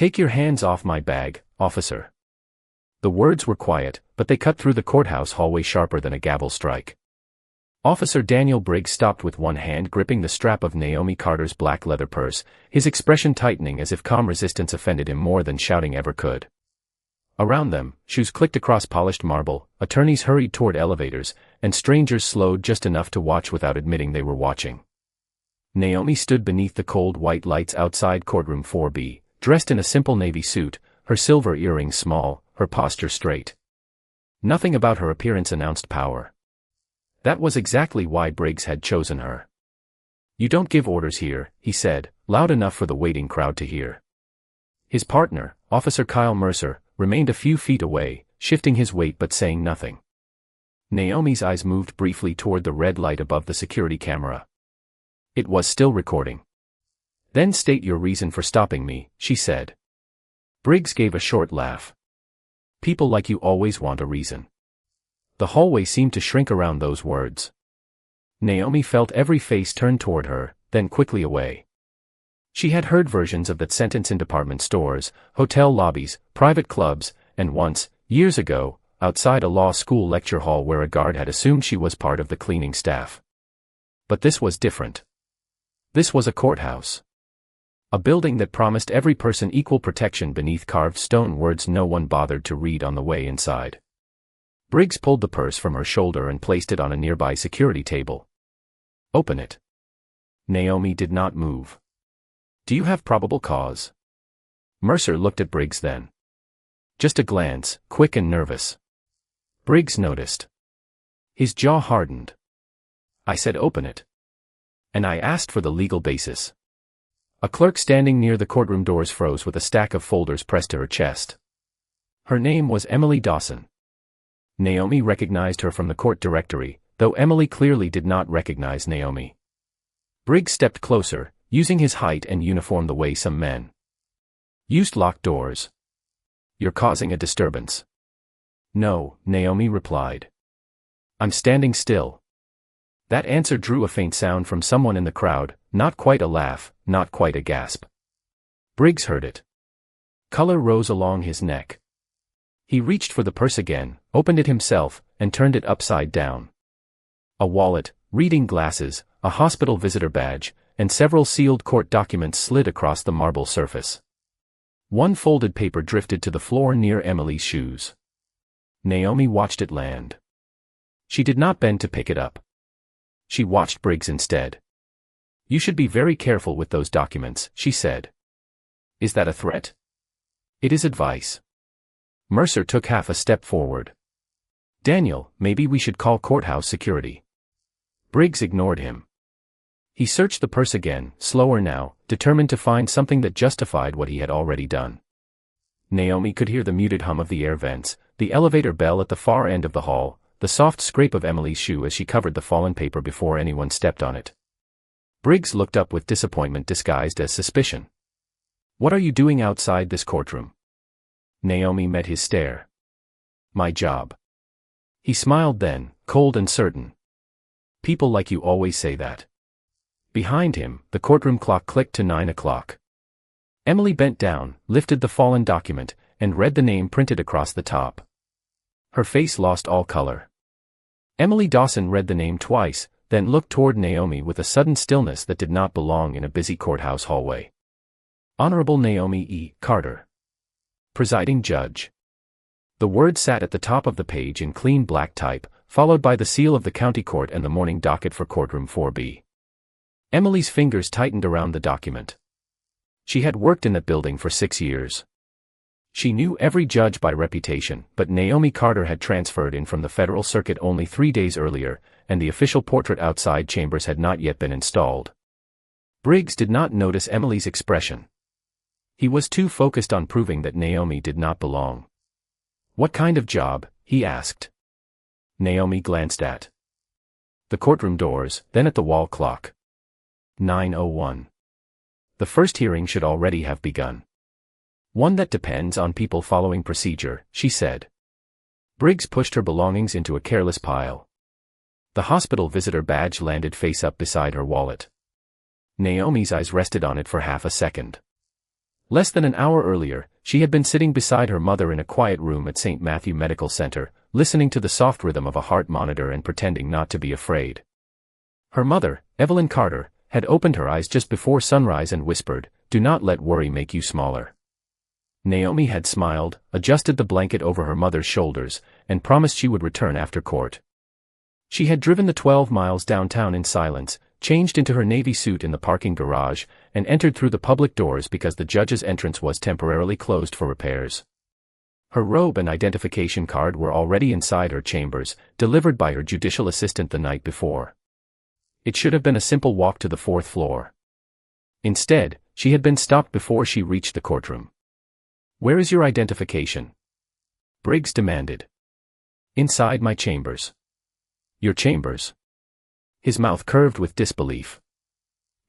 "Take your hands off my bag, officer." The words were quiet, but they cut through the courthouse hallway sharper than a gavel strike. Officer Daniel Briggs stopped with one hand gripping the strap of Naomi Carter's black leather purse, his expression tightening as if calm resistance offended him more than shouting ever could. Around them, shoes clicked across polished marble, attorneys hurried toward elevators, and strangers slowed just enough to watch without admitting they were watching. Naomi stood beneath the cold white lights outside courtroom 4B, dressed in a simple navy suit, her silver earrings small, her posture straight. Nothing about her appearance announced power. That was exactly why Briggs had chosen her. "You don't give orders here," he said, loud enough for the waiting crowd to hear. His partner, Officer Kyle Mercer, remained a few feet away, shifting his weight but saying nothing. Naomi's eyes moved briefly toward the red light above the security camera. It was still recording. "Then state your reason for stopping me," she said. Briggs gave a short laugh. "People like you always want a reason." The hallway seemed to shrink around those words. Naomi felt every face turn toward her, then quickly away. She had heard versions of that sentence in department stores, hotel lobbies, private clubs, and once, years ago, outside a law school lecture hall where a guard had assumed she was part of the cleaning staff. But this was different. This was a courthouse. A building that promised every person equal protection beneath carved stone words no one bothered to read on the way inside. Briggs pulled the purse from her shoulder and placed it on a nearby security table. "Open it." Naomi did not move. "Do you have probable cause?" Mercer looked at Briggs then. Just a glance, quick and nervous. Briggs noticed. His jaw hardened. "I said open it. And I asked for the legal basis." A clerk standing near the courtroom doors froze with a stack of folders pressed to her chest. Her name was Emily Dawson. Naomi recognized her from the court directory, though Emily clearly did not recognize Naomi. Briggs stepped closer, using his height and uniform the way some men used locked doors. "You're causing a disturbance." "No," Naomi replied. "I'm standing still." That answer drew a faint sound from someone in the crowd, not quite a laugh, not quite a gasp. Briggs heard it. Color rose along his neck. He reached for the purse again, opened it himself, and turned it upside down. A wallet, reading glasses, a hospital visitor badge, and several sealed court documents slid across the marble surface. One folded paper drifted to the floor near Emily's shoes. Naomi watched it land. She did not bend to pick it up. She watched Briggs instead. "You should be very careful with those documents," she said. "Is that a threat?" "It is advice." Mercer took half a step forward. "Daniel, maybe we should call courthouse security." Briggs ignored him. He searched the purse again, slower now, determined to find something that justified what he had already done. Naomi could hear the muted hum of the air vents, the elevator bell at the far end of the hall, the soft scrape of Emily's shoe as she covered the fallen paper before anyone stepped on it. Briggs looked up with disappointment disguised as suspicion. "What are you doing outside this courtroom?" Naomi met his stare. "My job." He smiled then, cold and certain. "People like you always say that." Behind him, the courtroom clock clicked to 9 o'clock. Emily bent down, lifted the fallen document, and read the name printed across the top. Her face lost all color. Emily Dawson read the name twice, then looked toward Naomi with a sudden stillness that did not belong in a busy courthouse hallway. "Honorable Naomi E. Carter, Presiding Judge." The words sat at the top of the page in clean black type, followed by the seal of the county court and the morning docket for courtroom 4B. Emily's fingers tightened around the document. She had worked in that building for 6 years. She knew every judge by reputation, but Naomi Carter had transferred in from the federal circuit only 3 days earlier, and the official portrait outside chambers had not yet been installed. Briggs did not notice Emily's expression. He was too focused on proving that Naomi did not belong. "What kind of job?" he asked. Naomi glanced at the courtroom doors, then at the wall clock. 9:01. The first hearing should already have begun. "One that depends on people following procedure," she said. Briggs pushed her belongings into a careless pile. The hospital visitor badge landed face up beside her wallet. Naomi's eyes rested on it for half a second. Less than an hour earlier, she had been sitting beside her mother in a quiet room at St. Matthew Medical Center, listening to the soft rhythm of a heart monitor and pretending not to be afraid. Her mother, Evelyn Carter, had opened her eyes just before sunrise and whispered, "Do not let worry make you smaller." Naomi had smiled, adjusted the blanket over her mother's shoulders, and promised she would return after court. She had driven the 12 miles downtown in silence, changed into her navy suit in the parking garage, and entered through the public doors because the judge's entrance was temporarily closed for repairs. Her robe and identification card were already inside her chambers, delivered by her judicial assistant the night before. It should have been a simple walk to the 4th floor. Instead, she had been stopped before she reached the courtroom. "Where is your identification?" Briggs demanded. "Inside my chambers." "Your chambers?" His mouth curved with disbelief.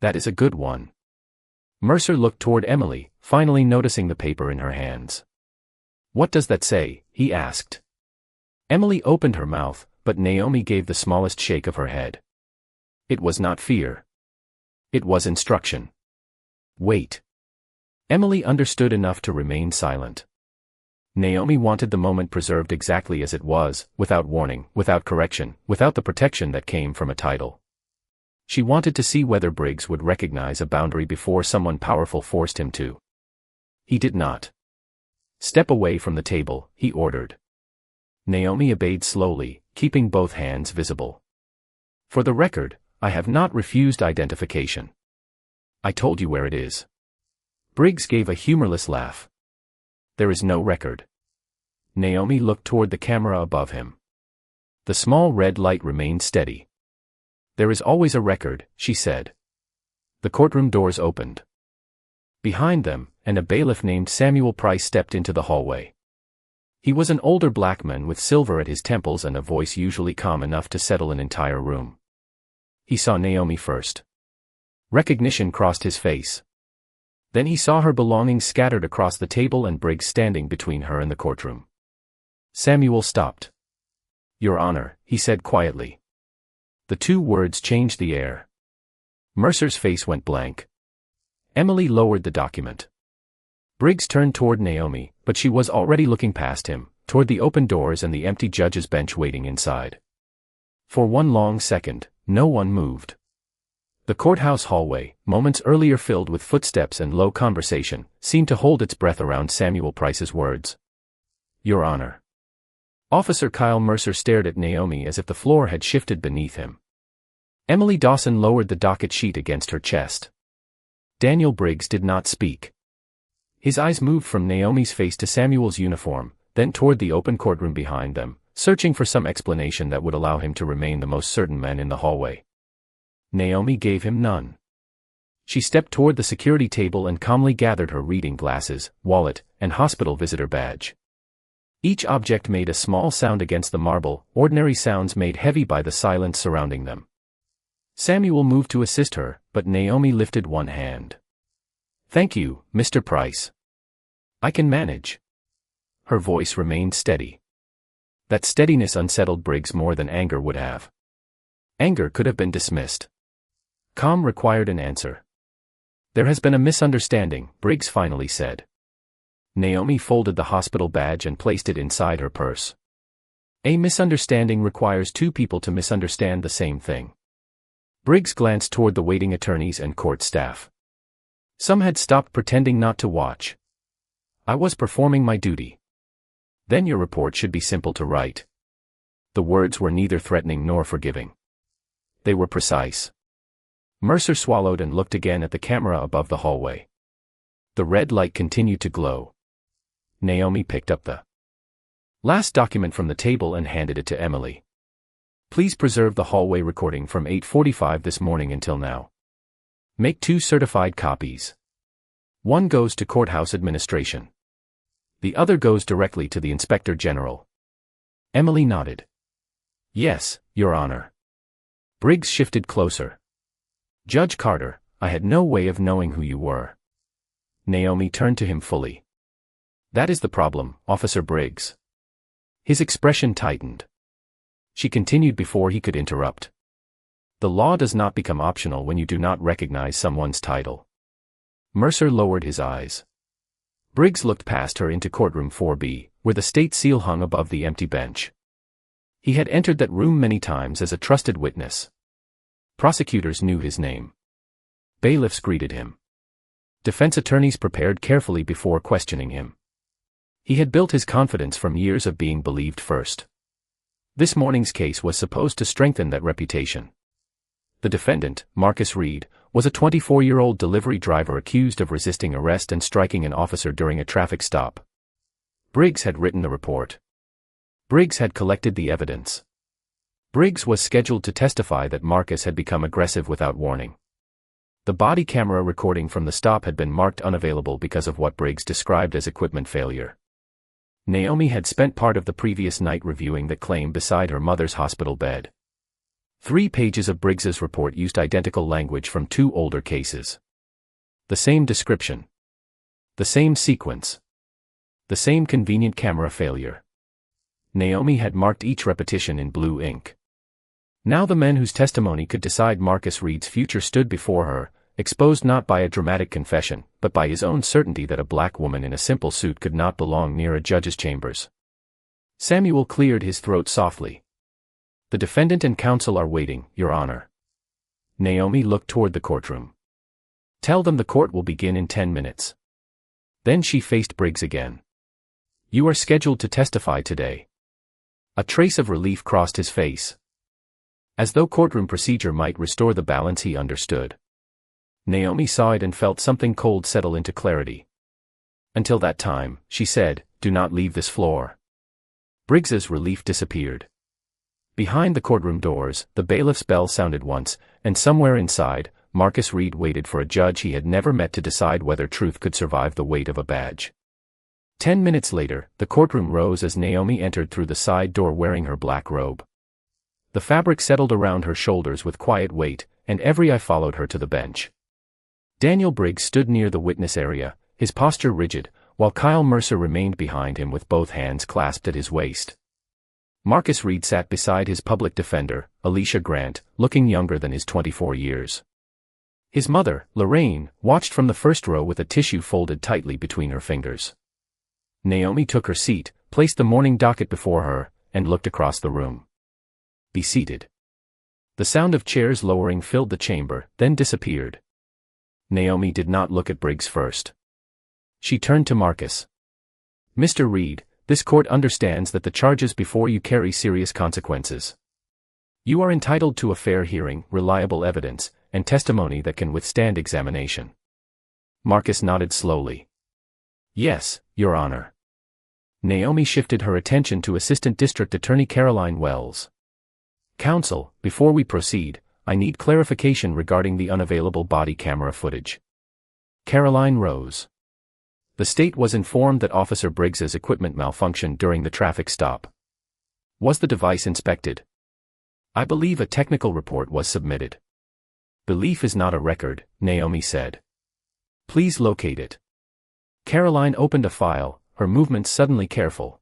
"That is a good one." Mercer looked toward Emily, finally noticing the paper in her hands. "What does that say?" he asked. Emily opened her mouth, but Naomi gave the smallest shake of her head. It was not fear. It was instruction. "Wait." Emily understood enough to remain silent. Naomi wanted the moment preserved exactly as it was, without warning, without correction, without the protection that came from a title. She wanted to see whether Briggs would recognize a boundary before someone powerful forced him to. He did not. "Step away from the table," he ordered. Naomi obeyed slowly, keeping both hands visible. "For the record, I have not refused identification. I told you where it is." Briggs gave a humorless laugh. "There is no record." Naomi looked toward the camera above him. The small red light remained steady. "There is always a record," she said. The courtroom doors opened. Behind them, and a bailiff named Samuel Price stepped into the hallway. He was an older black man with silver at his temples and a voice usually calm enough to settle an entire room. He saw Naomi first. Recognition crossed his face. Then he saw her belongings scattered across the table and Briggs standing between her and the courtroom. Samuel stopped. "Your Honor," he said quietly. The two words changed the air. Mercer's face went blank. Emily lowered the document. Briggs turned toward Naomi, but she was already looking past him, toward the open doors and the empty judge's bench waiting inside. For one long second, no one moved. The courthouse hallway, moments earlier filled with footsteps and low conversation, seemed to hold its breath around Samuel Price's words. "Your Honor." Officer Kyle Mercer stared at Naomi as if the floor had shifted beneath him. Emily Dawson lowered the docket sheet against her chest. Daniel Briggs did not speak. His eyes moved from Naomi's face to Samuel's uniform, then toward the open courtroom behind them, searching for some explanation that would allow him to remain the most certain man in the hallway. Naomi gave him none. She stepped toward the security table and calmly gathered her reading glasses, wallet, and hospital visitor badge. Each object made a small sound against the marble, ordinary sounds made heavy by the silence surrounding them. Samuel moved to assist her, but Naomi lifted one hand. "Thank you, Mr. Price. I can manage." Her voice remained steady. That steadiness unsettled Briggs more than anger would have. Anger could have been dismissed. Calm required an answer. "There has been a misunderstanding," Briggs finally said. Naomi folded the hospital badge and placed it inside her purse. A misunderstanding requires two people to misunderstand the same thing. Briggs glanced toward the waiting attorneys and court staff. Some had stopped pretending not to watch. "I was performing my duty." "Then your report should be simple to write." The words were neither threatening nor forgiving. They were precise. Mercer swallowed and looked again at the camera above the hallway. The red light continued to glow. Naomi picked up the last document from the table and handed it to Emily. "Please preserve the hallway recording from 8:45 this morning until now. Make 2 certified copies. One goes to courthouse administration. The other goes directly to the Inspector General." Emily nodded. "Yes, Your Honor." Briggs shifted closer. "Judge Carter, I had no way of knowing who you were." Naomi turned to him fully. "That is the problem, Officer Briggs." His expression tightened. She continued before he could interrupt. "The law does not become optional when you do not recognize someone's title." Mercer lowered his eyes. Briggs looked past her into courtroom 4B, where the state seal hung above the empty bench. He had entered that room many times as a trusted witness. Prosecutors knew his name. Bailiffs greeted him. Defense attorneys prepared carefully before questioning him. He had built his confidence from years of being believed first. This morning's case was supposed to strengthen that reputation. The defendant, Marcus Reed, was a 24-year-old delivery driver accused of resisting arrest and striking an officer during a traffic stop. Briggs had written the report. Briggs had collected the evidence. Briggs was scheduled to testify that Marcus had become aggressive without warning. The body camera recording from the stop had been marked unavailable because of what Briggs described as equipment failure. Naomi had spent part of the previous night reviewing the claim beside her mother's hospital bed. 3 pages of Briggs's report used identical language from 2 older cases. The same description. The same sequence. The same convenient camera failure. Naomi had marked each repetition in blue ink. Now the men whose testimony could decide Marcus Reed's future stood before her, exposed not by a dramatic confession, but by his own certainty that a black woman in a simple suit could not belong near a judge's chambers. Samuel cleared his throat softly. "The defendant and counsel are waiting, Your Honor." Naomi looked toward the courtroom. "Tell them the court will begin in 10 minutes. Then she faced Briggs again. "You are scheduled to testify today." A trace of relief crossed his face. As though courtroom procedure might restore the balance he understood. Naomi saw it and felt something cold settle into clarity. "Until that time," she said, "do not leave this floor." Briggs's relief disappeared. Behind the courtroom doors, the bailiff's bell sounded once, and somewhere inside, Marcus Reed waited for a judge he had never met to decide whether truth could survive the weight of a badge. 10 minutes later, the courtroom rose as Naomi entered through the side door wearing her black robe. The fabric settled around her shoulders with quiet weight, and every eye followed her to the bench. Daniel Briggs stood near the witness area, his posture rigid, while Kyle Mercer remained behind him with both hands clasped at his waist. Marcus Reed sat beside his public defender, Alicia Grant, looking younger than his 24 years. His mother, Lorraine, watched from the first row with a tissue folded tightly between her fingers. Naomi took her seat, placed the morning docket before her, and looked across the room. "Be seated." The sound of chairs lowering filled the chamber, then disappeared. Naomi did not look at Briggs first. She turned to Marcus. "Mr. Reed, this court understands that the charges before you carry serious consequences. You are entitled to a fair hearing, reliable evidence, and testimony that can withstand examination." Marcus nodded slowly. "Yes, Your Honor." Naomi shifted her attention to Assistant District Attorney Caroline Wells. "Counsel, before we proceed, I need clarification regarding the unavailable body camera footage." Caroline rose. "The state was informed that Officer Briggs's equipment malfunctioned during the traffic stop. Was the device inspected?" "I believe a technical report was submitted." "Belief is not a record," Naomi said. "Please locate it." Caroline opened a file, her movements suddenly careful.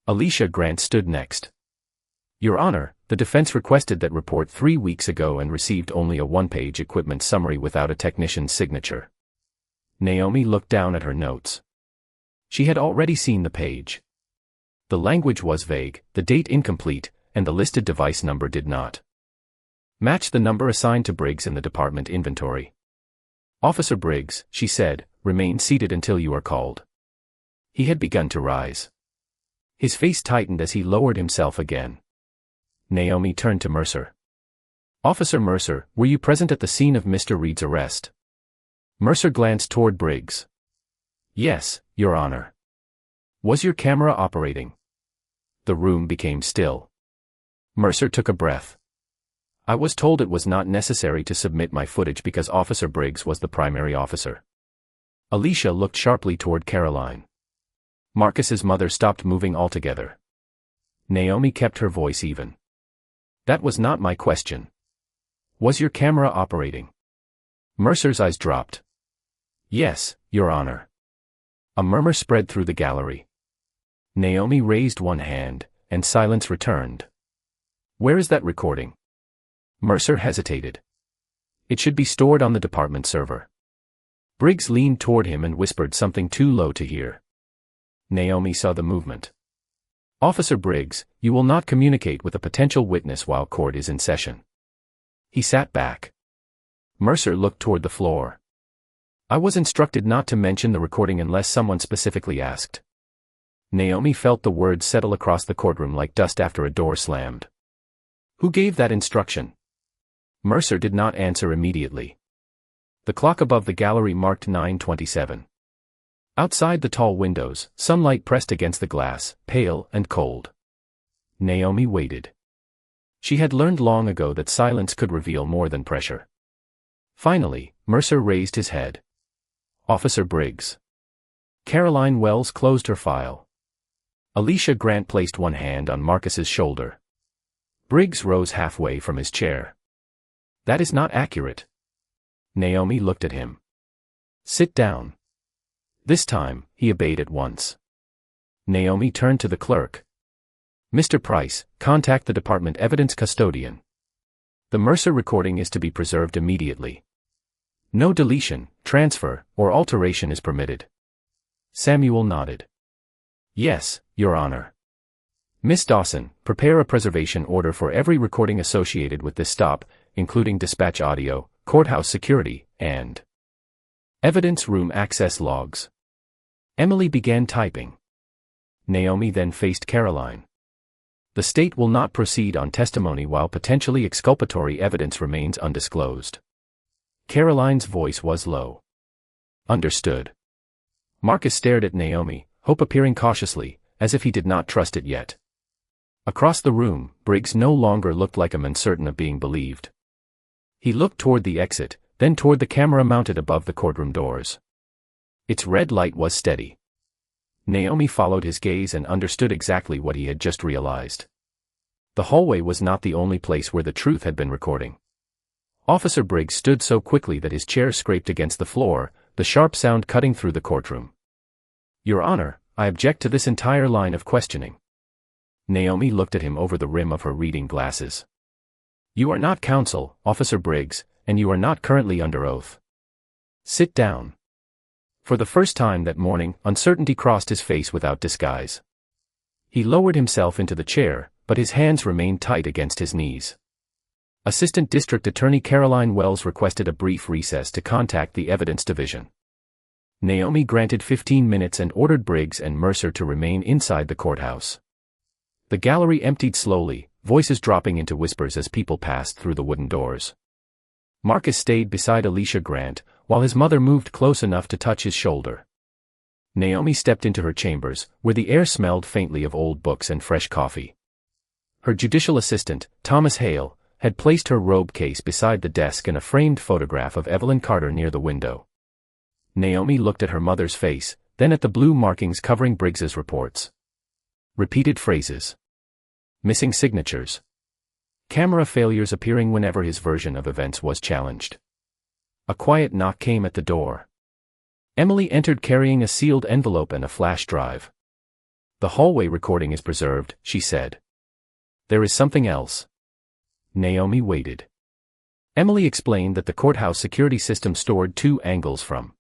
Alicia Grant stood next. "Your Honor, the defense requested that report 3 weeks ago and received only a 1-page equipment summary without a technician's signature." Naomi looked down at her notes. She had already seen the page. The language was vague, the date incomplete, and the listed device number did not match the number assigned to Briggs in the department inventory. "Officer Briggs," she said, "remain seated until you are called." He had begun to rise. His face tightened as he lowered himself again. Naomi turned to Mercer. "Officer Mercer, were you present at the scene of Mr. Reed's arrest?" Mercer glanced toward Briggs. "Yes, Your Honor." "Was your camera operating?" The room became still. Mercer took a breath. "I was told it was not necessary to submit my footage because Officer Briggs was the primary officer." Alicia looked sharply toward Caroline. Marcus's mother stopped moving altogether. Naomi kept her voice even. "That was not my question. Was your camera operating?" Mercer's eyes dropped. "Yes, Your Honor." A murmur spread through the gallery. Naomi raised one hand, and silence returned. "Where is that recording?" Mercer hesitated. "It should be stored on the department server." Briggs leaned toward him and whispered something too low to hear. Naomi saw the movement. "Officer Briggs, you will not communicate with a potential witness while court is in session." He sat back. Mercer looked toward the floor. "I was instructed not to mention the recording unless someone specifically asked." Naomi felt the words settle across the courtroom like dust after a door slammed. "Who gave that instruction?" Mercer did not answer immediately. The clock above the gallery marked 9:27. Outside the tall windows, sunlight pressed against the glass, pale and cold. Naomi waited. She had learned long ago that silence could reveal more than pressure. Finally, Mercer raised his head. "Officer Briggs." Caroline Wells closed her file. Alicia Grant placed one hand on Marcus's shoulder. Briggs rose halfway from his chair. "That is not accurate." Naomi looked at him. "Sit down." This time, he obeyed at once. Naomi turned to the clerk. "Mr. Price, contact the department evidence custodian. The Mercer recording is to be preserved immediately. No deletion, transfer, or alteration is permitted." Samuel nodded. "Yes, Your Honor." "Miss Dawson, prepare a preservation order for every recording associated with this stop, including dispatch audio, courthouse security, and evidence room access logs." Emily began typing. Naomi then faced Caroline. "The state will not proceed on testimony while potentially exculpatory evidence remains undisclosed." Caroline's voice was low. "Understood." Marcus stared at Naomi, hope appearing cautiously, as if he did not trust it yet. Across the room, Briggs no longer looked like a man certain of being believed. He looked toward the exit, then toward the camera mounted above the courtroom doors. Its red light was steady. Naomi followed his gaze and understood exactly what he had just realized. The hallway was not the only place where the truth had been recording. Officer Briggs stood so quickly that his chair scraped against the floor, the sharp sound cutting through the courtroom. "Your Honor, I object to this entire line of questioning." Naomi looked at him over the rim of her reading glasses. "You are not counsel, Officer Briggs, and you are not currently under oath. Sit down." For the first time that morning, uncertainty crossed his face without disguise. He lowered himself into the chair, but his hands remained tight against his knees. Assistant District Attorney Caroline Wells requested a brief recess to contact the Evidence Division. Naomi granted 15 minutes and ordered Briggs and Mercer to remain inside the courthouse. The gallery emptied slowly, voices dropping into whispers as people passed through the wooden doors. Marcus stayed beside Alicia Grant, while his mother moved close enough to touch his shoulder. Naomi stepped into her chambers, where the air smelled faintly of old books and fresh coffee. Her judicial assistant, Thomas Hale, had placed her robe case beside the desk and a framed photograph of Evelyn Carter near the window. Naomi looked at her mother's face, then at the blue markings covering Briggs's reports. Repeated phrases. Missing signatures. Camera failures appearing whenever his version of events was challenged. A quiet knock came at the door. Emily entered carrying a sealed envelope and a flash drive. "The hallway recording is preserved," she said. "There is something else." Naomi waited. Emily explained that the courthouse security system stored 2 angles from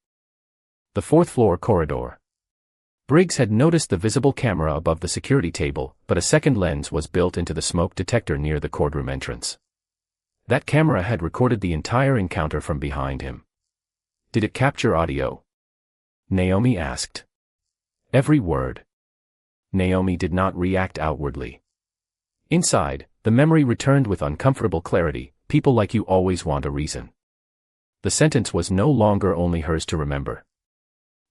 the 4th floor corridor. Briggs had noticed the visible camera above the security table, but a second lens was built into the smoke detector near the courtroom entrance. That camera had recorded the entire encounter from behind him. "Did it capture audio?" Naomi asked. "Every word." Naomi did not react outwardly. Inside, the memory returned with uncomfortable clarity. "People like you always want a reason." The sentence was no longer only hers to remember.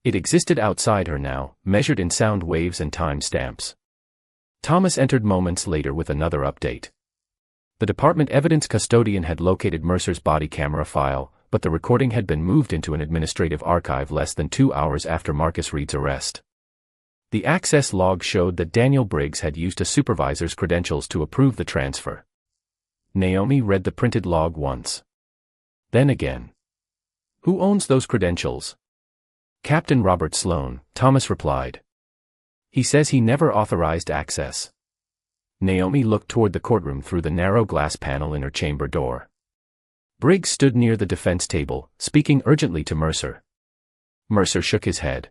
It existed outside her now, measured in sound waves and time stamps. Thomas entered moments later with another update. The department evidence custodian had located Mercer's body camera file, but the recording had been moved into an administrative archive less than 2 hours after Marcus Reed's arrest. The access log showed that Daniel Briggs had used a supervisor's credentials to approve the transfer. Naomi read the printed log once. Then again. "Who owns those credentials?" "Captain Robert Sloan," Thomas replied. "He says he never authorized access." Naomi looked toward the courtroom through the narrow glass panel in her chamber door. Briggs stood near the defense table, speaking urgently to Mercer. Mercer shook his head.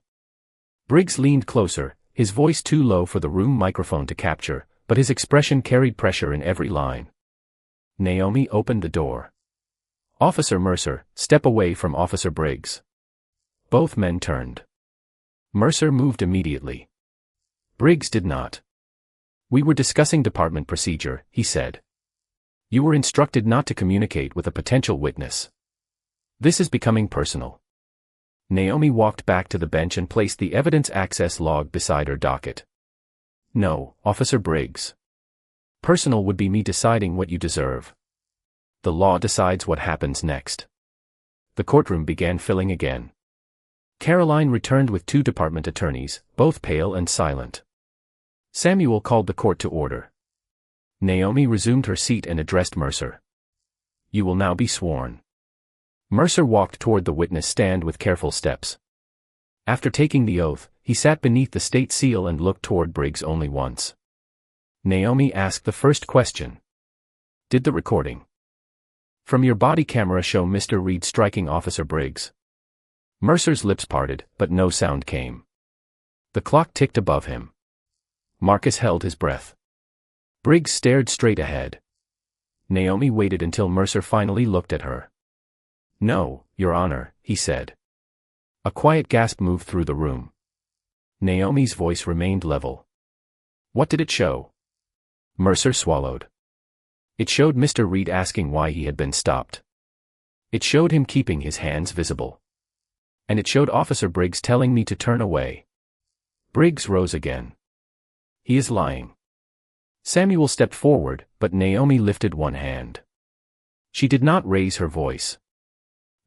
Briggs leaned closer, his voice too low for the room microphone to capture, but his expression carried pressure in every line. Naomi opened the door. Officer Mercer, step away from Officer Briggs. Both men turned. Mercer moved immediately. Briggs did not. We were discussing department procedure, he said. You were instructed not to communicate with a potential witness. This is becoming personal. Naomi walked back to the bench and placed the evidence access log beside her docket. No, Officer Briggs. Personal would be me deciding what you deserve. The law decides what happens next. The courtroom began filling again. Caroline returned with 2 department attorneys, both pale and silent. Samuel called the court to order. Naomi resumed her seat and addressed Mercer. You will now be sworn. Mercer walked toward the witness stand with careful steps. After taking the oath, he sat beneath the state seal and looked toward Briggs only once. Naomi asked the first question. Did the recording from your body camera show Mr. Reed striking Officer Briggs? Mercer's lips parted, but no sound came. The clock ticked above him. Marcus held his breath. Briggs stared straight ahead. Naomi waited until Mercer finally looked at her. No, Your Honor, he said. A quiet gasp moved through the room. Naomi's voice remained level. What did it show? Mercer swallowed. It showed Mr. Reed asking why he had been stopped. It showed him keeping his hands visible. And it showed Officer Briggs telling me to turn away. Briggs rose again. He is lying. Samuel stepped forward, but Naomi lifted one hand. She did not raise her voice.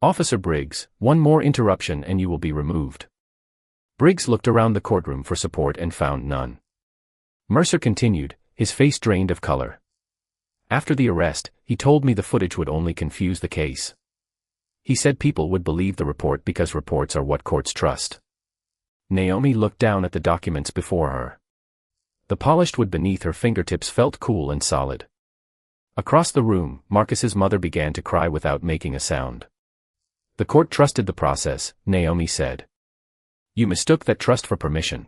Officer Briggs, one more interruption and you will be removed. Briggs looked around the courtroom for support and found none. Mercer continued, his face drained of color. After the arrest, he told me the footage would only confuse the case. He said people would believe the report because reports are what courts trust. Naomi looked down at the documents before her. The polished wood beneath her fingertips felt cool and solid. Across the room, Marcus's mother began to cry without making a sound. The court trusted the process, Naomi said. You mistook that trust for permission.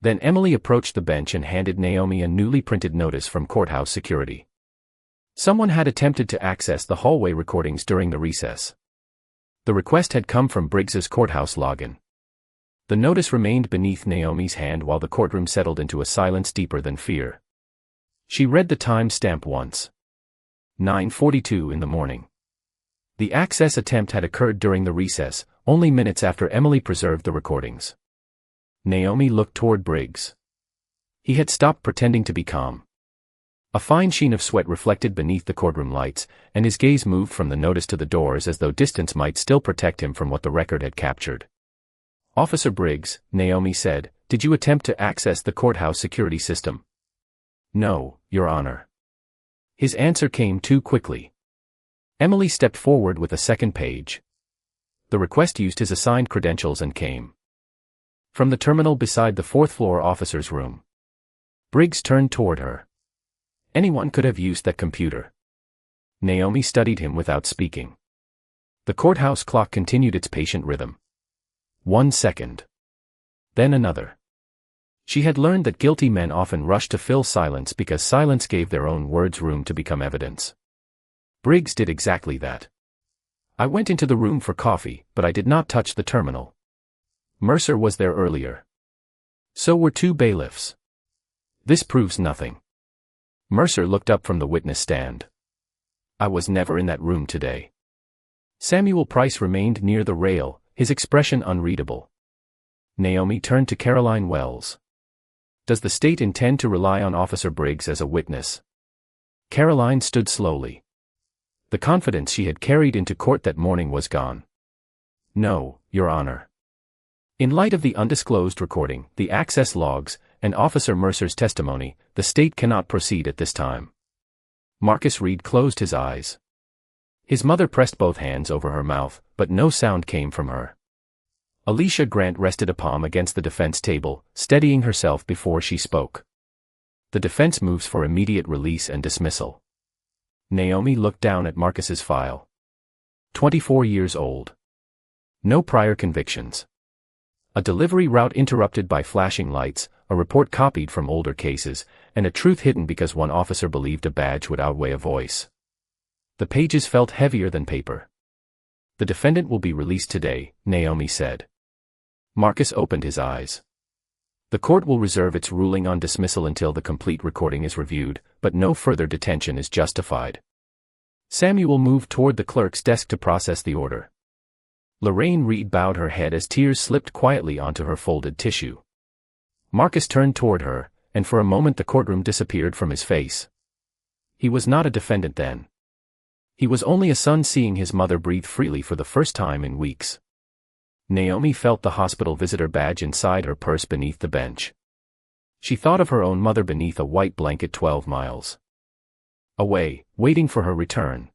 Then Emily approached the bench and handed Naomi a newly printed notice from courthouse security. Someone had attempted to access the hallway recordings during the recess. The request had come from Briggs's courthouse login. The notice remained beneath Naomi's hand while the courtroom settled into a silence deeper than fear. She read the time stamp once. 9:42 in the morning. The access attempt had occurred during the recess, only minutes after Emily preserved the recordings. Naomi looked toward Briggs. He had stopped pretending to be calm. A fine sheen of sweat reflected beneath the courtroom lights, and his gaze moved from the notice to the doors as though distance might still protect him from what the record had captured. Officer Briggs, Naomi said, did you attempt to access the courthouse security system? No, Your Honor. His answer came too quickly. Emily stepped forward with a second page. The request used his assigned credentials and came from the terminal beside the 4th-floor officer's room. Briggs turned toward her. Anyone could have used that computer. Naomi studied him without speaking. The courthouse clock continued its patient rhythm. 1 second. Then another. She had learned that guilty men often rush to fill silence because silence gave their own words room to become evidence. Briggs did exactly that. I went into the room for coffee, but I did not touch the terminal. Mercer was there earlier. So were 2 bailiffs. This proves nothing. Mercer looked up from the witness stand. I was never in that room today. Samuel Price remained near the rail, his expression unreadable. Naomi turned to Caroline Wells. Does the state intend to rely on Officer Briggs as a witness? Caroline stood slowly. The confidence she had carried into court that morning was gone. No, Your Honor. In light of the undisclosed recording, the access logs, and Officer Mercer's testimony, the state cannot proceed at this time. Marcus Reed closed his eyes. His mother pressed both hands over her mouth, but no sound came from her. Alicia Grant rested a palm against the defense table, steadying herself before she spoke. The defense moves for immediate release and dismissal. Naomi looked down at Marcus's file. 24 years old. No prior convictions. A delivery route interrupted by flashing lights, a report copied from older cases, and a truth hidden because one officer believed a badge would outweigh a voice. The pages felt heavier than paper. The defendant will be released today, Naomi said. Marcus opened his eyes. The court will reserve its ruling on dismissal until the complete recording is reviewed, but no further detention is justified. Samuel moved toward the clerk's desk to process the order. Lorraine Reed bowed her head as tears slipped quietly onto her folded tissue. Marcus turned toward her, and for a moment the courtroom disappeared from his face. He was not a defendant then. He was only a son seeing his mother breathe freely for the first time in weeks. Naomi felt the hospital visitor badge inside her purse beneath the bench. She thought of her own mother beneath a white blanket 12 miles away, waiting for her return.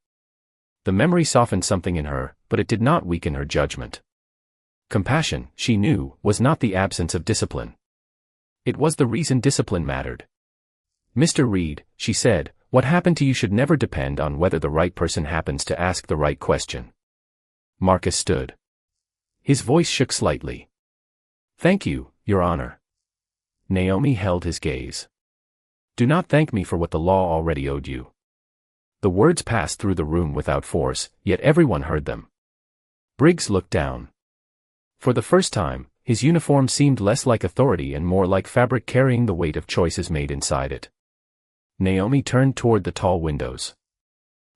The memory softened something in her, but it did not weaken her judgment. Compassion, she knew, was not the absence of discipline. It was the reason discipline mattered. Mr. Reed, she said, what happened to you should never depend on whether the right person happens to ask the right question. Marcus stood. His voice shook slightly. Thank you, Your Honor. Naomi held his gaze. Do not thank me for what the law already owed you. The words passed through the room without force, yet everyone heard them. Briggs looked down. For the first time, his uniform seemed less like authority and more like fabric carrying the weight of choices made inside it. Naomi turned toward the tall windows.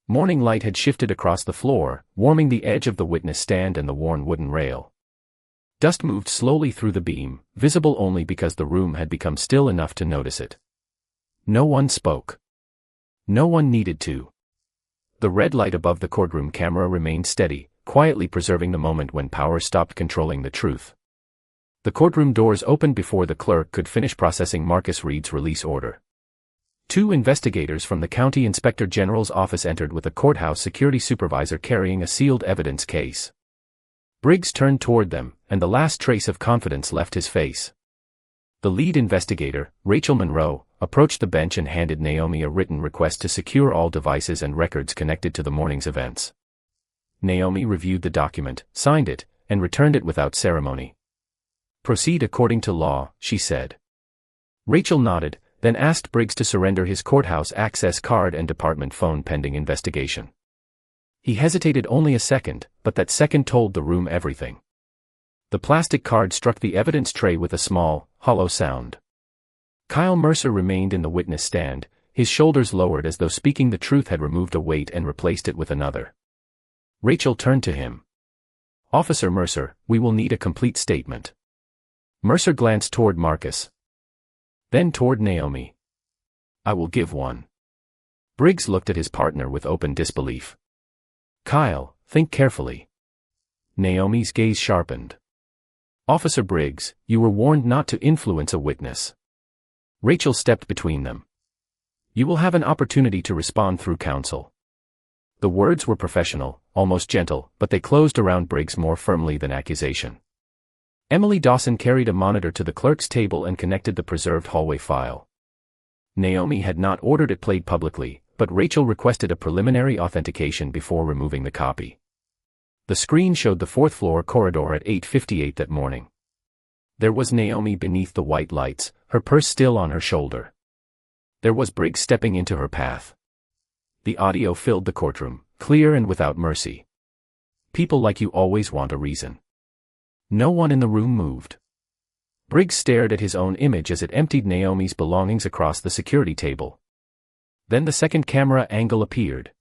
Morning light had shifted across the floor, warming the edge of the witness stand and the worn wooden rail. Dust moved slowly through the beam, visible only because the room had become still enough to notice it. No one spoke. No one needed to. The red light above the courtroom camera remained steady, quietly preserving the moment when power stopped controlling the truth. The courtroom doors opened before the clerk could finish processing Marcus Reed's release order. 2 investigators from the County Inspector General's office entered with a courthouse security supervisor carrying a sealed evidence case. Briggs turned toward them, and the last trace of confidence left his face. The lead investigator, Rachel Monroe, approached the bench and handed Naomi a written request to secure all devices and records connected to the morning's events. Naomi reviewed the document, signed it, and returned it without ceremony. Proceed according to law, she said. Rachel nodded, then asked Briggs to surrender his courthouse access card and department phone pending investigation. He hesitated only a second, but that second told the room everything. The plastic card struck the evidence tray with a small, hollow sound. Kyle Mercer remained in the witness stand, his shoulders lowered as though speaking the truth had removed a weight and replaced it with another. Rachel turned to him. Officer Mercer, we will need a complete statement. Mercer glanced toward Marcus. Then toward Naomi. I will give one. Briggs looked at his partner with open disbelief. Kyle, think carefully. Naomi's gaze sharpened. Officer Briggs, you were warned not to influence a witness. Rachel stepped between them. You will have an opportunity to respond through counsel. The words were professional, almost gentle, but they closed around Briggs more firmly than accusation. Emily Dawson carried a monitor to the clerk's table and connected the preserved hallway file. Naomi had not ordered it played publicly, but Rachel requested a preliminary authentication before removing the copy. The screen showed the 4th floor corridor at 8:58 that morning. There was Naomi beneath the white lights, her purse still on her shoulder. There was Briggs stepping into her path. The audio filled the courtroom, clear and without mercy. People like you always want a reason. No one in the room moved. Briggs stared at his own image as it emptied Naomi's belongings across the security table. Then the second camera angle appeared.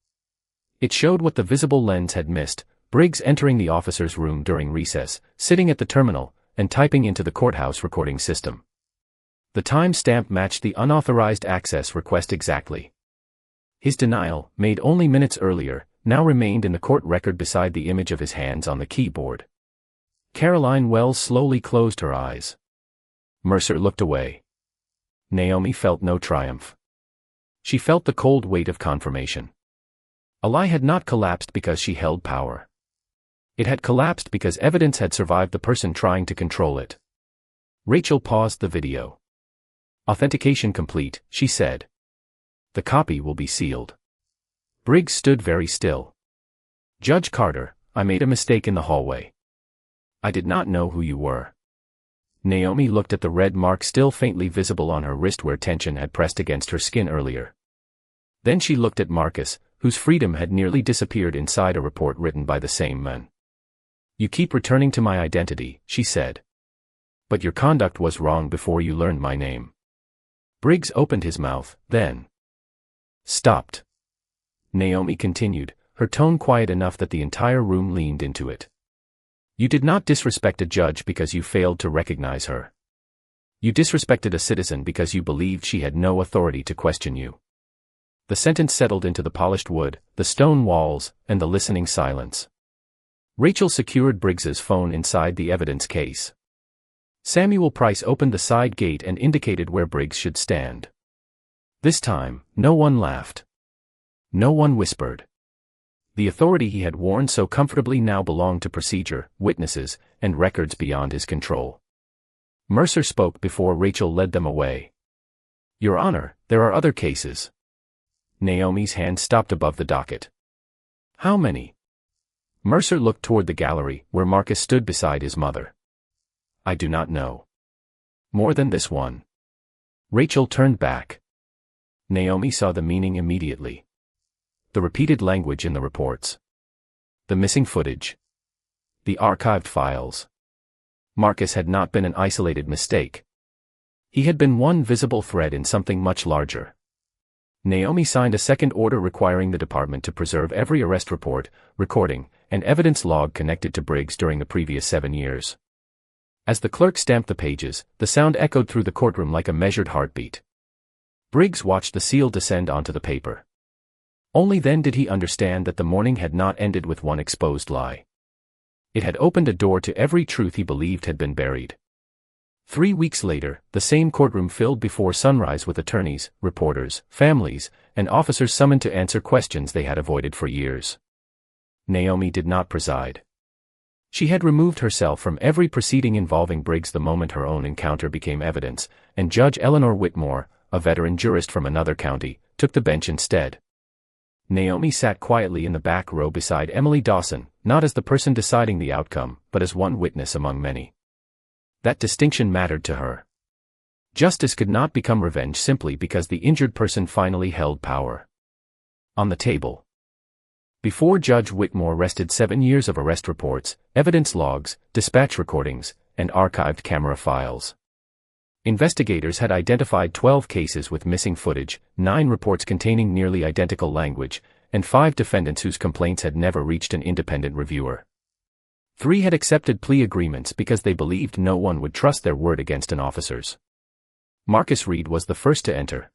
It showed what the visible lens had missed, Briggs entering the officer's room during recess, sitting at the terminal, and typing into the courthouse recording system. The time-stamp matched the unauthorized access request exactly. His denial, made only minutes earlier, now remained in the court record beside the image of his hands on the keyboard. Caroline Wells slowly closed her eyes. Mercer looked away. Naomi felt no triumph. She felt the cold weight of confirmation. A lie had not collapsed because she held power. It had collapsed because evidence had survived the person trying to control it. Rachel paused the video. Authentication complete, she said. The copy will be sealed. Briggs stood very still. Judge Carter, I made a mistake in the hallway. I did not know who you were. Naomi looked at the red mark still faintly visible on her wrist where tension had pressed against her skin earlier. Then she looked at Marcus, whose freedom had nearly disappeared inside a report written by the same man. You keep returning to my identity, she said. But your conduct was wrong before you learned my name. Briggs opened his mouth, then stopped. Naomi continued, her tone quiet enough that the entire room leaned into it. You did not disrespect a judge because you failed to recognize her. You disrespected a citizen because you believed she had no authority to question you. The sentence settled into the polished wood, the stone walls, and the listening silence. Rachel secured Briggs's phone inside the evidence case. Samuel Price opened the side gate and indicated where Briggs should stand. This time, no one laughed. No one whispered. The authority he had worn so comfortably now belonged to procedure, witnesses, and records beyond his control. Mercer spoke before Rachel led them away. Your Honor, there are other cases. Naomi's hand stopped above the docket. How many? Mercer looked toward the gallery, where Marcus stood beside his mother. I do not know. More than this one. Rachel turned back. Naomi saw the meaning immediately. The repeated language in the reports. The missing footage. The archived files. Marcus had not been an isolated mistake. He had been one visible thread in something much larger. Naomi signed a second order requiring the department to preserve every arrest report, recording, and evidence log connected to Briggs during the previous 7 years. As the clerk stamped the pages, the sound echoed through the courtroom like a measured heartbeat. Briggs watched the seal descend onto the paper. Only then did he understand that the morning had not ended with one exposed lie. It had opened a door to every truth he believed had been buried. 3 weeks later, the same courtroom filled before sunrise with attorneys, reporters, families, and officers summoned to answer questions they had avoided for years. Naomi did not preside. She had removed herself from every proceeding involving Briggs the moment her own encounter became evidence, and Judge Eleanor Whitmore, a veteran jurist from another county, took the bench instead. Naomi sat quietly in the back row beside Emily Dawson, not as the person deciding the outcome, but as one witness among many. That distinction mattered to her. Justice could not become revenge simply because the injured person finally held power. On the table. Before Judge Whitmore rested 7 years of arrest reports, evidence logs, dispatch recordings, and archived camera files. Investigators had identified 12 cases with missing footage, 9 reports containing nearly identical language, and 5 defendants whose complaints had never reached an independent reviewer. 3 had accepted plea agreements because they believed no one would trust their word against an officer's. Marcus Reed was the first to enter.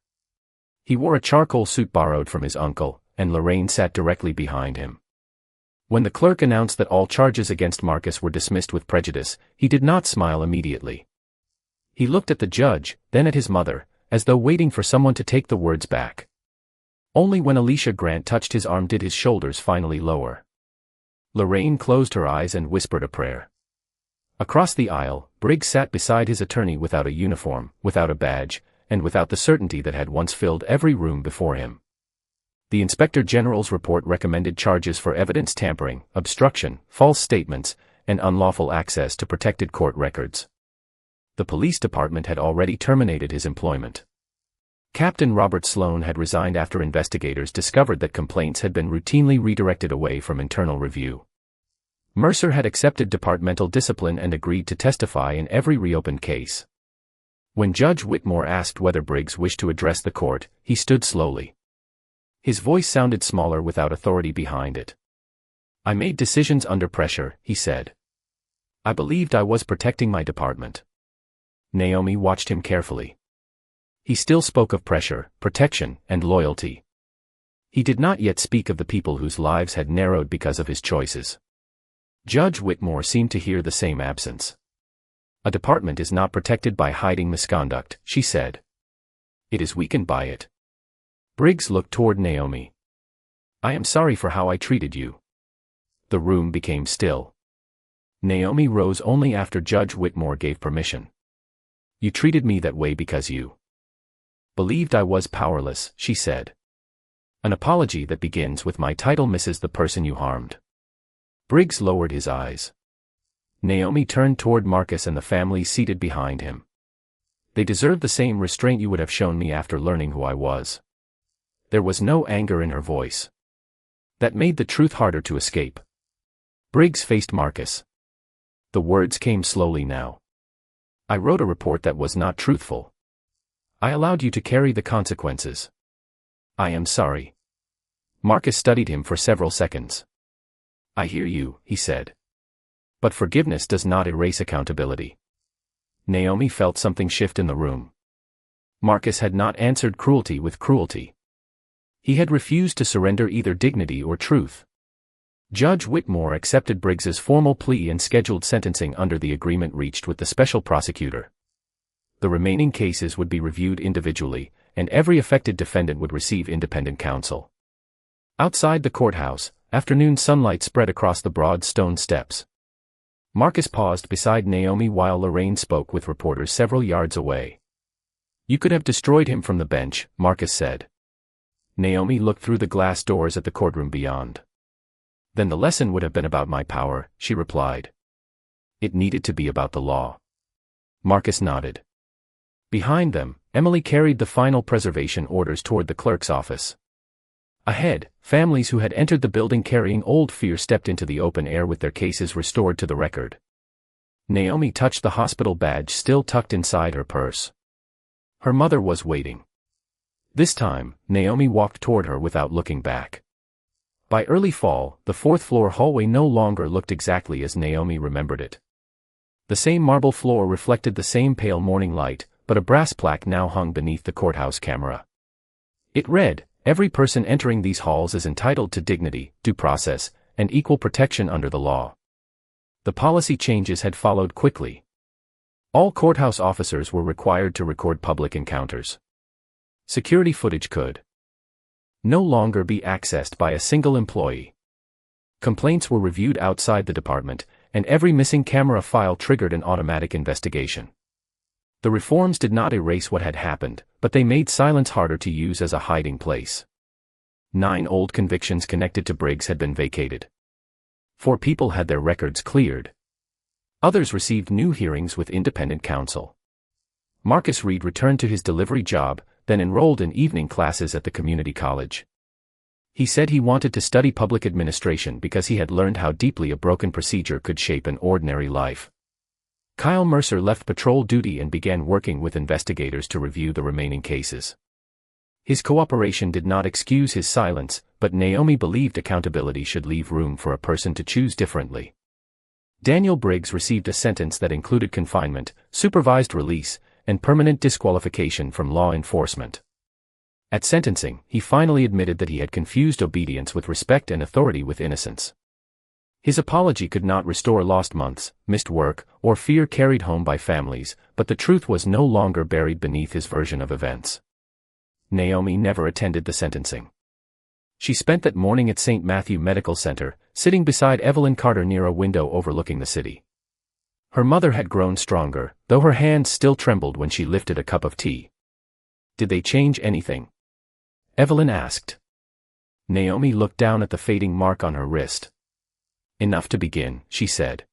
He wore a charcoal suit borrowed from his uncle, and Lorraine sat directly behind him. When the clerk announced that all charges against Marcus were dismissed with prejudice, he did not smile immediately. He looked at the judge, then at his mother, as though waiting for someone to take the words back. Only when Alicia Grant touched his arm did his shoulders finally lower. Lorraine closed her eyes and whispered a prayer. Across the aisle, Briggs sat beside his attorney without a uniform, without a badge, and without the certainty that had once filled every room before him. The Inspector General's report recommended charges for evidence tampering, obstruction, false statements, and unlawful access to protected court records. The police department had already terminated his employment. Captain Robert Sloan had resigned after investigators discovered that complaints had been routinely redirected away from internal review. Mercer had accepted departmental discipline and agreed to testify in every reopened case. When Judge Whitmore asked whether Briggs wished to address the court, he stood slowly. His voice sounded smaller without authority behind it. I made decisions under pressure, he said. I believed I was protecting my department. Naomi watched him carefully. He still spoke of pressure, protection, and loyalty. He did not yet speak of the people whose lives had narrowed because of his choices. Judge Whitmore seemed to hear the same absence. A department is not protected by hiding misconduct, she said. It is weakened by it. Briggs looked toward Naomi. I am sorry for how I treated you. The room became still. Naomi rose only after Judge Whitmore gave permission. You treated me that way because you believed I was powerless, she said. An apology that begins with my title misses the person you harmed. Briggs lowered his eyes. Naomi turned toward Marcus and the family seated behind him. They deserve the same restraint you would have shown me after learning who I was. There was no anger in her voice. That made the truth harder to escape. Briggs faced Marcus. The words came slowly now. I wrote a report that was not truthful. I allowed you to carry the consequences. I am sorry. Marcus studied him for several seconds. I hear you, he said. But forgiveness does not erase accountability. Naomi felt something shift in the room. Marcus had not answered cruelty with cruelty. He had refused to surrender either dignity or truth. Judge Whitmore accepted Briggs's formal plea and scheduled sentencing under the agreement reached with the special prosecutor. The remaining cases would be reviewed individually, and every affected defendant would receive independent counsel. Outside the courthouse, afternoon sunlight spread across the broad stone steps. Marcus paused beside Naomi while Lorraine spoke with reporters several yards away. You could have destroyed him from the bench, Marcus said. Naomi looked through the glass doors at the courtroom beyond. Then the lesson would have been about my power, she replied. It needed to be about the law. Marcus nodded. Behind them, Emily carried the final preservation orders toward the clerk's office. Ahead, families who had entered the building carrying old fear stepped into the open air with their cases restored to the record. Naomi touched the hospital badge still tucked inside her purse. Her mother was waiting. This time, Naomi walked toward her without looking back. By early fall, the fourth-floor hallway no longer looked exactly as Naomi remembered it. The same marble floor reflected the same pale morning light, but a brass plaque now hung beneath the courthouse camera. It read, "Every person entering these halls is entitled to dignity, due process, and equal protection under the law." The policy changes had followed quickly. All courthouse officers were required to record public encounters. Security footage could no longer be accessed by a single employee. Complaints were reviewed outside the department, and every missing camera file triggered an automatic investigation. The reforms did not erase what had happened, but they made silence harder to use as a hiding place. 9 old convictions connected to Briggs had been vacated. 4 people had their records cleared. Others received new hearings with independent counsel. Marcus Reed returned to his delivery job, then enrolled in evening classes at the community college. He said he wanted to study public administration because he had learned how deeply a broken procedure could shape an ordinary life. Kyle Mercer left patrol duty and began working with investigators to review the remaining cases. His cooperation did not excuse his silence, but Naomi believed accountability should leave room for a person to choose differently. Daniel Briggs received a sentence that included confinement, supervised release, and permanent disqualification from law enforcement. At sentencing, he finally admitted that he had confused obedience with respect and authority with innocence. His apology could not restore lost months, missed work, or fear carried home by families, but the truth was no longer buried beneath his version of events. Naomi never attended the sentencing. She spent that morning at St. Matthew Medical Center, sitting beside Evelyn Carter near a window overlooking the city. Her mother had grown stronger, though her hands still trembled when she lifted a cup of tea. Did they change anything? Evelyn asked. Naomi looked down at the fading mark on her wrist. Enough to begin, she said.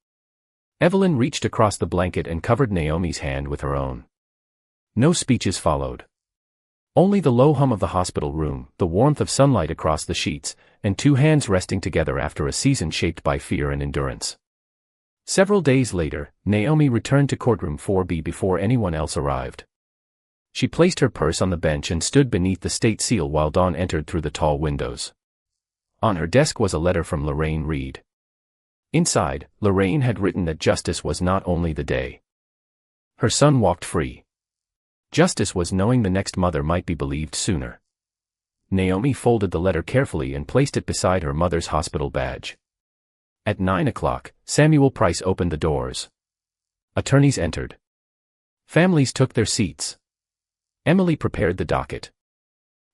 Evelyn reached across the blanket and covered Naomi's hand with her own. No speeches followed. Only the low hum of the hospital room, the warmth of sunlight across the sheets, and 2 hands resting together after a season shaped by fear and endurance. Several days later, Naomi returned to courtroom 4B before anyone else arrived. She placed her purse on the bench and stood beneath the state seal while dawn entered through the tall windows. On her desk was a letter from Lorraine Reed. Inside, Lorraine had written that justice was not only the day her son walked free. Justice was knowing the next mother might be believed sooner. Naomi folded the letter carefully and placed it beside her mother's hospital badge. At 9 o'clock, Samuel Price opened the doors. Attorneys entered. Families took their seats. Emily prepared the docket.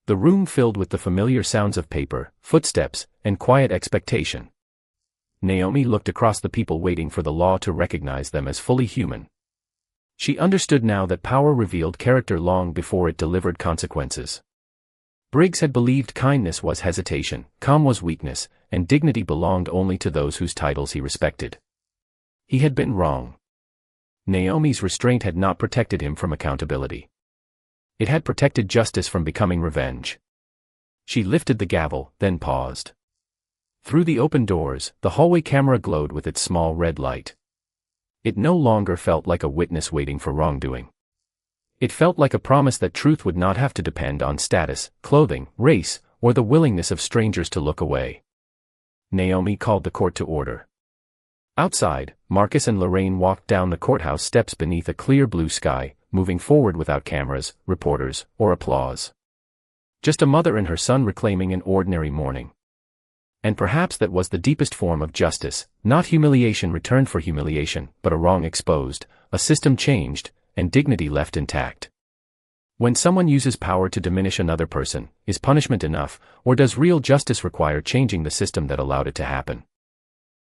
The room filled with the familiar sounds of paper, footsteps, and quiet expectation. Naomi looked across the people waiting for the law to recognize them as fully human. She understood now that power revealed character long before it delivered consequences. Briggs had believed kindness was hesitation, calm was weakness, and dignity belonged only to those whose titles he respected. He had been wrong. Naomi's restraint had not protected him from accountability. It had protected justice from becoming revenge. She lifted the gavel, then paused. Through the open doors, the hallway camera glowed with its small red light. It no longer felt like a witness waiting for wrongdoing. It felt like a promise that truth would not have to depend on status, clothing, race, or the willingness of strangers to look away. Naomi called the court to order. Outside, Marcus and Lorraine walked down the courthouse steps beneath a clear blue sky, moving forward without cameras, reporters, or applause. Just a mother and her son reclaiming an ordinary morning. And perhaps that was the deepest form of justice, not humiliation returned for humiliation, but a wrong exposed, a system changed, and dignity left intact. When someone uses power to diminish another person, is punishment enough, or does real justice require changing the system that allowed it to happen?